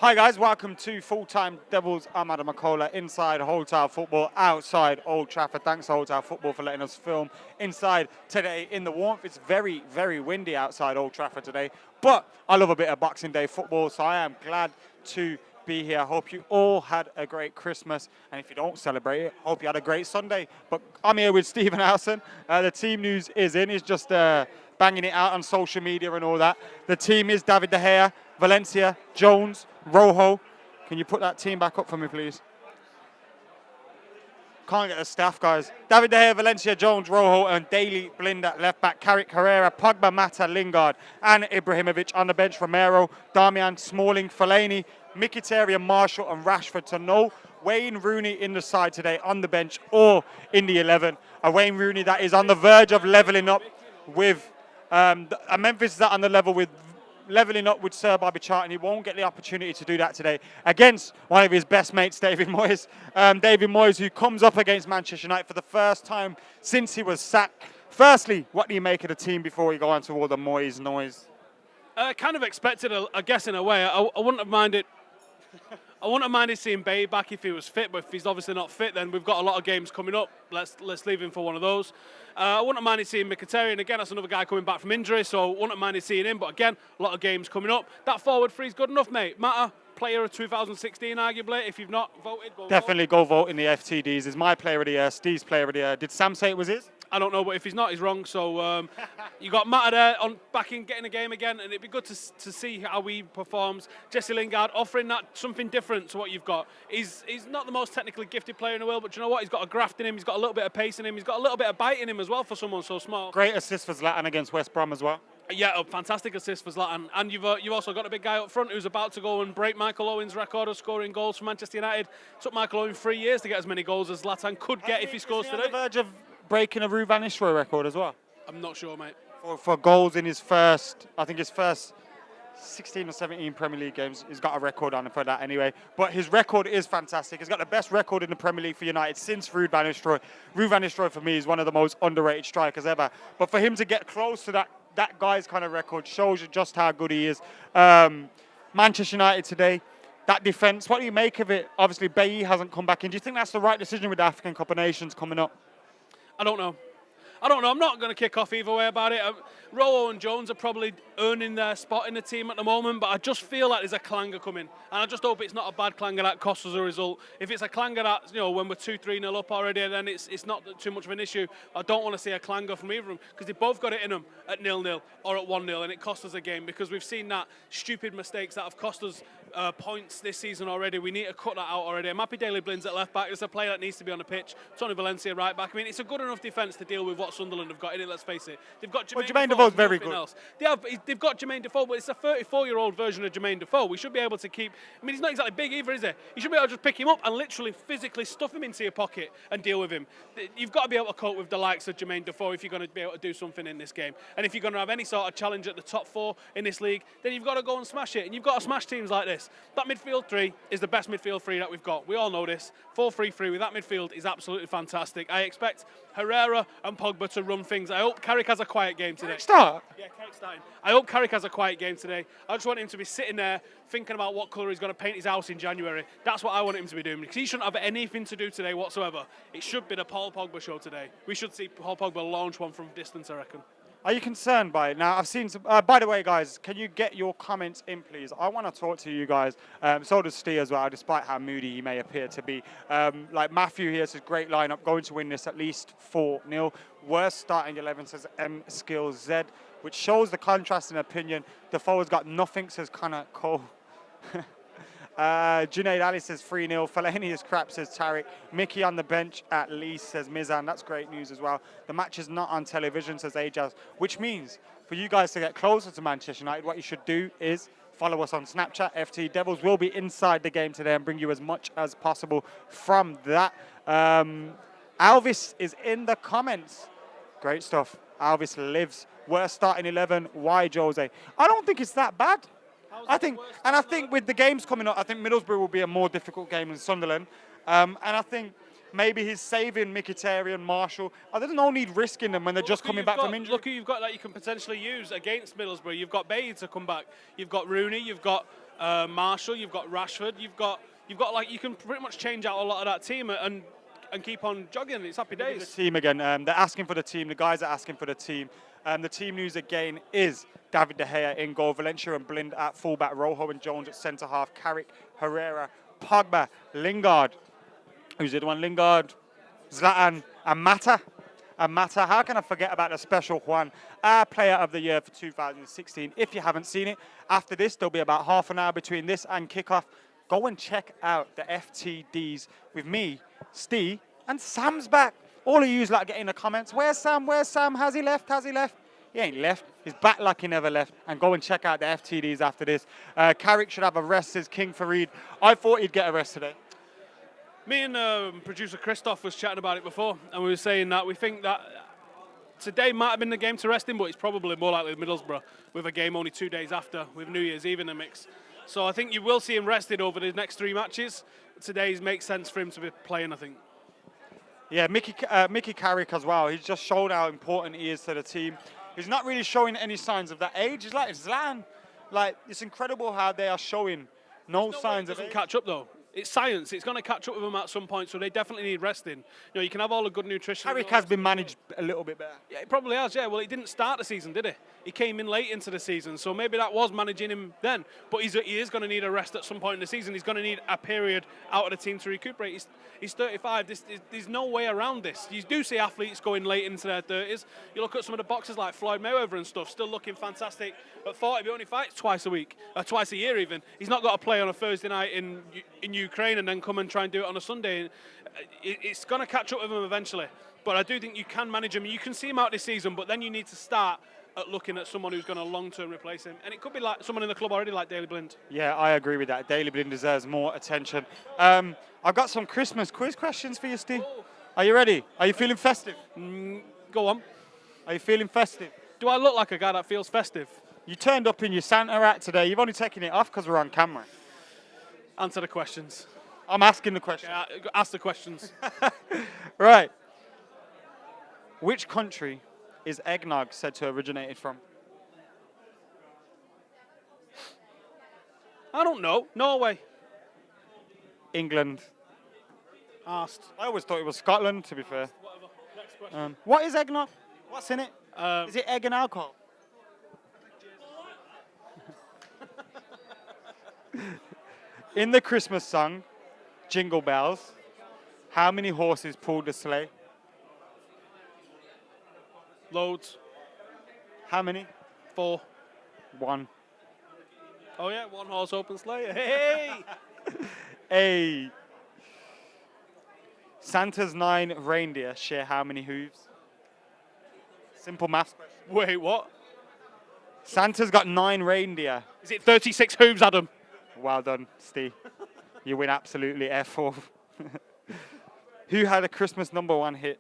Hi guys, welcome to Full Time Devils. I'm Adam McCullough, inside Hotel Football, outside Old Trafford. Thanks to Hotel Football for letting us film inside today in the warmth. It's very, very windy outside Old Trafford today, but I love a bit of Boxing Day football, so I am glad to be here. I hope you all had a great Christmas, and if you don't celebrate it, hope you had a great Sunday. But I'm here with Stephen Howson. The team news is in. He's just banging it out on social media and all that. The team is David De Gea, Valencia, Jones, Rojo. Can you put that team back up for me, please? Can't get the staff, guys. David De Gea, Valencia, Jones, Rojo, and Daly Blind at left back. Henrikh Herrera, Pogba, Mata, Lingard, and Ibrahimovic on the bench. Romero, Darmian, Smalling, Fellaini, Mkhitaryan, Marshall, and Rashford to no Wayne Rooney in the side today on the bench or in the 11. A Wayne Rooney that is on the verge of levelling up with Memphis is on the levelling up with Sir Bobby Charlton. He won't get the opportunity to do that today against one of his best mates, David Moyes. David Moyes, who comes up against Manchester United for the first time since he was sacked. Firstly, what do you make of the team before we go on to all the Moyes noise? Kind of expected, I guess, in a way. I wouldn't have minded. I wouldn't have minded seeing Bay back if he was fit, but if he's obviously not fit, then we've got a lot of games coming up. Let's leave him for one of those. I wouldn't have minded seeing Mkhitaryan again. That's another guy coming back from injury, so I wouldn't have minded seeing him. But again, a lot of games coming up. That forward three's good enough, mate. Mata, player of 2016, arguably. If you've not voted, definitely go vote in the FTDs. Is my player of the year, Steve's player of the year. Did Sam say it was his? I don't know, but if he's not, he's wrong. So you got Mata there back in getting a game again, and it'd be good to see how he performs. Jesse Lingard offering that something different to what you've got. He's not the most technically gifted player in the world, but you know what? He's got a graft in him. He's got a little bit of pace in him. He's got a little bit of bite in him as well for someone so small. Great assist for Zlatan against West Brom as well. Yeah, a fantastic assist for Zlatan. And you've also got a big guy up front who's about to go and break Michael Owen's record of scoring goals for Manchester United. It took Michael Owen 3 years to get as many goals as Zlatan could get if he scores today. On the verge of breaking a Ruud van Nistelrooy record as well? I'm not sure, mate. For goals in his first 16 or 17 Premier League games. He's got a record on it for that anyway. But his record is fantastic. He's got the best record in the Premier League for United since Ruud van Nistelrooy. Ruud van Nistelrooy, for me, is one of the most underrated strikers ever. But for him to get close to that guy's kind of record shows you just how good he is. Manchester United today, that defence, what do you make of it? Obviously, Bailly hasn't come back in. Do you think that's the right decision with the African Cup of Nations coming up? I don't know. I'm not going to kick off either way about it. Rojo and Jones are probably earning their spot in the team at the moment, but I just feel like there's a clanger coming. And I just hope it's not a bad clanger that costs us a result. If it's a clanger that, when we're 2-3-0 up already, then it's not too much of an issue. I don't want to see a clanger from either of them, because they both got it in them at 0-0 or at 1-0, and it cost us a game, because we've seen that stupid mistakes that have cost us points this season already. We need to cut that out already. I'm happy Daly Blind's at left back. It's a player that needs to be on the pitch. Tony Valencia right back. I mean, it's a good enough defence to deal with what Sunderland have got in it, let's face it. They've got Jermaine Defoe's very good. Else. They've got Jermaine Defoe, but it's a 34-year-old version of Jermaine Defoe. We should be able to keep... I mean, he's not exactly big either, is he? You should be able to just pick him up and literally physically stuff him into your pocket and deal with him. You've got to be able to cope with the likes of Jermaine Defoe if you're going to be able to do something in this game. And if you're going to have any sort of challenge at the top four in this league, then you've got to go and smash it. And you've got to smash teams like this. That midfield three is the best midfield three that we've got. We all know this. 4-3-3 with that midfield is absolutely fantastic. I expect Herrera and Pogba to run things. I hope Henrikh has a quiet game today. Start? Yeah, Henrikh's starting. I hope Henrikh has a quiet game today. I just want him to be sitting there thinking about what colour he's going to paint his house in January. That's what I want him to be doing, because he shouldn't have anything to do today whatsoever. It should be the Paul Pogba show today. We should see Paul Pogba launch one from distance, I reckon. Are you concerned by it? Now, I've seen some... by the way, guys, can you get your comments in, please? I want to talk to you guys. So does Steve as well, despite how moody he may appear to be. Like Matthew here says, great lineup, going to win this at least 4-0. Worst starting 11, says M Skills Z, which shows the contrast in opinion. Defoe's got nothing, says Connor Cole. Junaid Ali says 3-0. Fellaini is crap, says Tariq. Mickey on the bench at least, says Mizan. That's great news as well. The match is not on television, says Ajaz, which means for you guys to get closer to Manchester United, what you should do is follow us on Snapchat. FT Devils will be inside the game today and bring you as much as possible from that. Alvis is in the comments. Great stuff. Alvis lives. Worst starting 11. Why Jose? I don't think it's that bad. I think with the games coming up, I think Middlesbrough will be a more difficult game than Sunderland. And I think maybe he's saving Mkhitaryan, Marshall. There's no need risking them when they're just coming back from injury. Look who you've got that you can potentially use against Middlesbrough. You've got Bailly to come back. You've got Rooney. You've got Marshall, you've got Rashford, you've got like, you can pretty much change out a lot of that team and keep on jogging. It's happy The days. team again. They're asking for the team. The guys are asking for the team. The team news again is David De Gea in goal, Valencia and Blind at fullback, Rojo and Jones at centre half, Carrick, Herrera, Pogba, Lingard. Who's the other one? Lingard, Zlatan, and Mata. And Mata, how can I forget about the special Juan, our player of the year for 2016? If you haven't seen it, after this, there'll be about half an hour between this and kickoff. Go and check out the FTDs with me, Steve, and Sam's back. All of you like get in the comments, where's Sam? Where's Sam? Has he left? Has he left? He ain't left. He's back like he never left. And go and check out the FTDs after this. Carrick should have a rest, says King Fareed. I thought he'd get a rest today. Me and producer Christoph was chatting about it before, and we were saying that we think that today might have been the game to rest him, but it's probably more likely Middlesbrough with a game only 2 days after, with New Year's Eve in the mix. So I think you will see him rested over the next 3 matches. Today's makes sense for him to be playing, I think. Yeah, Mickey Carrick as well. He's just shown how important he is to the team. He's not really showing any signs of that age. He's like Zlatan. Like, it's incredible how they are showing no signs of age. Doesn't catch up though. It's science. It's going to catch up with them at some point, so they definitely need resting. You know, you can have all the good nutrition. Carrick has been managed a little bit better. Yeah, he probably has, yeah. Well, he didn't start the season, did he? He came in late into the season, so maybe that was managing him then. But he is going to need a rest at some point in the season. He's going to need a period out of the team to recuperate. He's 35. There's no way around this. You do see athletes going late into their 30s. You look at some of the boxers like Floyd Mayweather and stuff, still looking fantastic. At 40, he only fights twice a year even. He's not got to play on a Thursday night in Ukraine and then come and try and do it on a Sunday. It's going to catch up with him eventually. But I do think you can manage him. You can see him out this season, but then you need to start at looking at someone who's going to long-term replace him. And it could be like someone in the club already, like Daley Blind. Yeah, I agree with that. Daley Blind deserves more attention. I've got some Christmas quiz questions for you, Steve. Oh. Are you ready? Are you feeling festive? Go on. Are you feeling festive? Do I look like a guy that feels festive? You turned up in your Santa hat today. You've only taken it off because we're on camera. Answer the questions. I'm asking the question. Yeah, ask the questions. Right. Which country is eggnog said to have originated from? I don't know. Norway. England. Asked. I always thought it was Scotland, to be fair. Whatever. Next question. What is eggnog? What's in it? Is it egg and alcohol? In the Christmas song, Jingle Bells, how many horses pulled the sleigh? Loads. How many? 4. 1. Oh yeah, 1 horse open sleigh. Hey! Hey. Santa's 9 reindeer share how many hooves? Simple maths question. Wait, what? Santa's got 9 reindeer. Is it 36 hooves, Adam? Well done, Steve. You win absolutely F4. Who had a Christmas #1 hit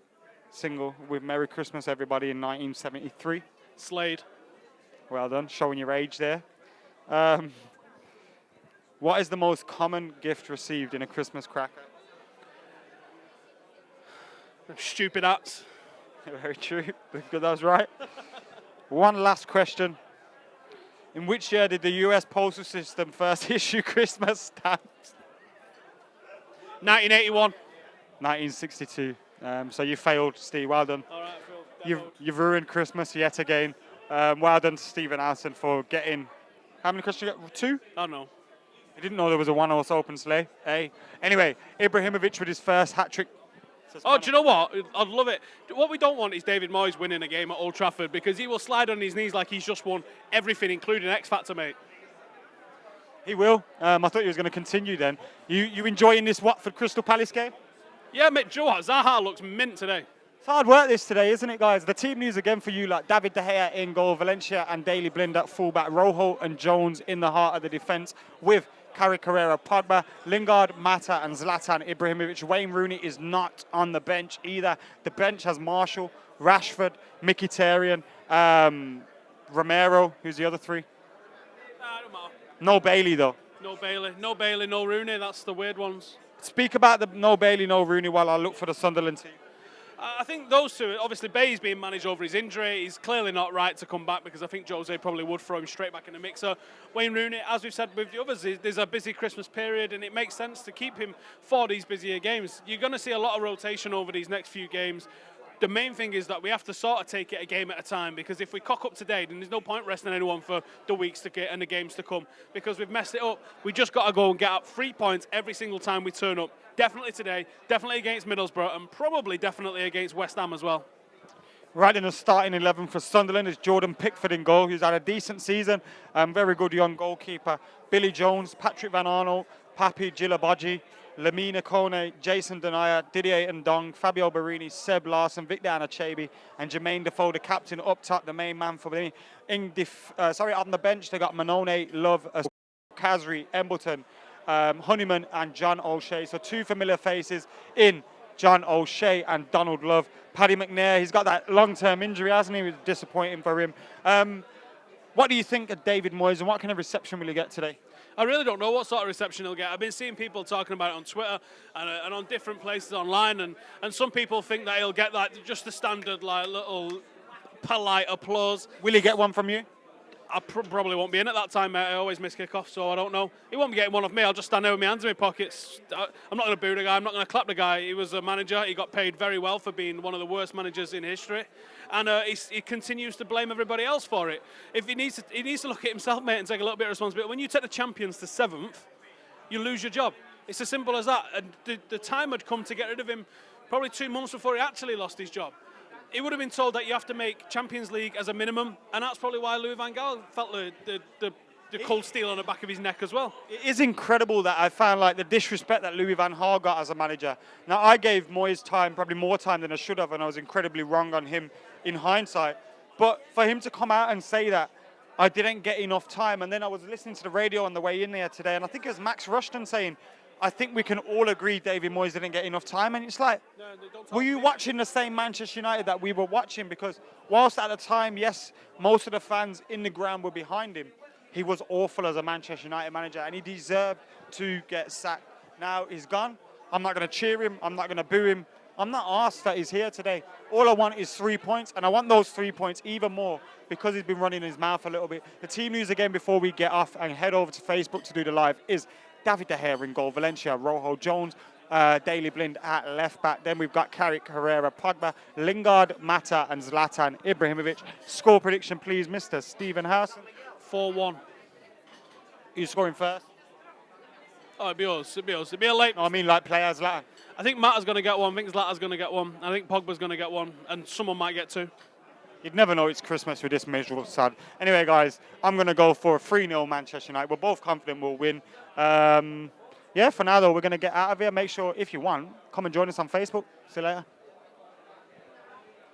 single with Merry Christmas Everybody in 1973? Slade. Well done, showing your age there. What is the most common gift received in a Christmas cracker? Stupid hats. Very true. That was right. One last question. In which year did the US postal system first issue Christmas stamps? 1981. 1962. So you failed, Steve. Well done. All right, Phil. You've ruined Christmas yet again. Well done to Stephen Alson for getting... How many questions you got? 2? I don't know. I didn't know there was a 1-horse open sleigh. Hey. Anyway, Ibrahimovic with his first hat-trick. Oh, do you know what? I'd love it. What we don't want is David Moyes winning a game at Old Trafford, because he will slide on his knees like he's just won everything, including X Factor, mate. He will. I thought he was going to continue then. You enjoying this Watford Crystal Palace game? Yeah, mate, Joe, Zaha looks mint today. It's hard work this today, isn't it, guys? The team news again for you, like David De Gea in goal, Valencia and Daley Blind at fullback, Rojo and Jones in the heart of the defence with Carrick, Herrera, Pogba, Lingard, Mata and Zlatan Ibrahimovic. Wayne Rooney is not on the bench either. The bench has Marshall, Rashford, Mkhitaryan, Romero. Who's the other 3? I don't matter. No Bailey, though. No Bailey, no Rooney. That's the weird ones. Speak about the no Bailey, no Rooney while I look for the Sunderland team. I think those two, obviously Bay's being managed over his injury. He's clearly not right to come back because I think Jose probably would throw him straight back in the mixer. Wayne Rooney, as we've said with the others, there's a busy Christmas period and it makes sense to keep him for these busier games. You're going to see a lot of rotation over these next few games. The main thing is that we have to sort of take it a game at a time, because if we cock up today, then there's no point resting anyone for the weeks to get and the games to come, because we've messed it up. We just got to go and get up 3 points every single time we turn up. Definitely today, definitely against Middlesbrough, and probably definitely against West Ham as well. Right in the starting 11 for Sunderland is Jordan Pickford in goal, who's had a decent season. Very good young goalkeeper. Billy Jones, Patrick Van Arnold, Papi Gilabaji, Lamina Kone, Jason Denaya, Didier Ndong, Fabio Barini, Seb Larson, Victor Anachebi, and Jermaine Defoe, the captain up top, the main man for the on the bench they got Manone, Love, Kazri, Embleton, Honeyman, and John O'Shea. So two familiar faces in John O'Shea and Donald Love. Paddy McNair, he's got that long-term injury, hasn't he? It was disappointing for him. What do you think of David Moyes, and what kind of reception will he get today? I really don't know what sort of reception he'll get. I've been seeing people talking about it on Twitter and on different places online, and some people think that he'll get like just the standard like little polite applause. Will he get one from you? I probably won't be in at that time, mate. I always miss kick-off, so I don't know. He won't be getting one of me. I'll just stand there with my hands in my pockets. I'm not going to boo the guy. I'm not going to clap the guy. He was a manager. He got paid very well for being one of the worst managers in history. And he continues to blame everybody else for it. If he needs to look at himself, mate, and take a little bit of responsibility. When you take the champions to 7th, you lose your job. It's as simple as that. And the time had come to get rid of him probably 2 months before he actually lost his job. He would have been told that you have to make Champions League as a minimum, and that's probably why Louis van Gaal felt the cold steel on the back of his neck as well. It is incredible that I found like the disrespect that Louis van Gaal got as a manager. Now, I gave Moyes time, probably more time than I should have, and I was incredibly wrong on him in hindsight. But for him to come out and say that I didn't get enough time, and then I was listening to the radio on the way in there today, and I think it was Max Rushton saying, I think we can all agree David Moyes didn't get enough time. And it's like, were you watching the same Manchester United that we were watching? Because whilst at the time, yes, most of the fans in the ground were behind him, he was awful as a Manchester United manager, and he deserved to get sacked. Now he's gone. I'm not going to cheer him. I'm not going to boo him. I'm not asked that he's here today. All I want is 3 points, and I want those 3 points even more because he's been running his mouth a little bit. The team news again before we get off and head over to Facebook to do the live is David De Gea in goal, Valencia, Rojo, Jones, Daley Blind at left back. Then we've got Carrick, Herrera, Pogba, Lingard, Mata, and Zlatan Ibrahimovic. Score prediction, please, Mr. Stephen Howson. 4-1. Who's scoring first? Oh, it'd be us. It'd be a late. No, I mean like player Zlatan. I think Mata's going to get one. I think Zlata's going to get one. I think Pogba's going to get one, and someone might get 2. You'd never know it's Christmas with this miserable side. Anyway, guys, I'm going to go for a 3-0 Manchester United. We're both confident we'll win. Yeah, for now, though, we're going to get out of here. Make sure, if you want, come and join us on Facebook. See you later.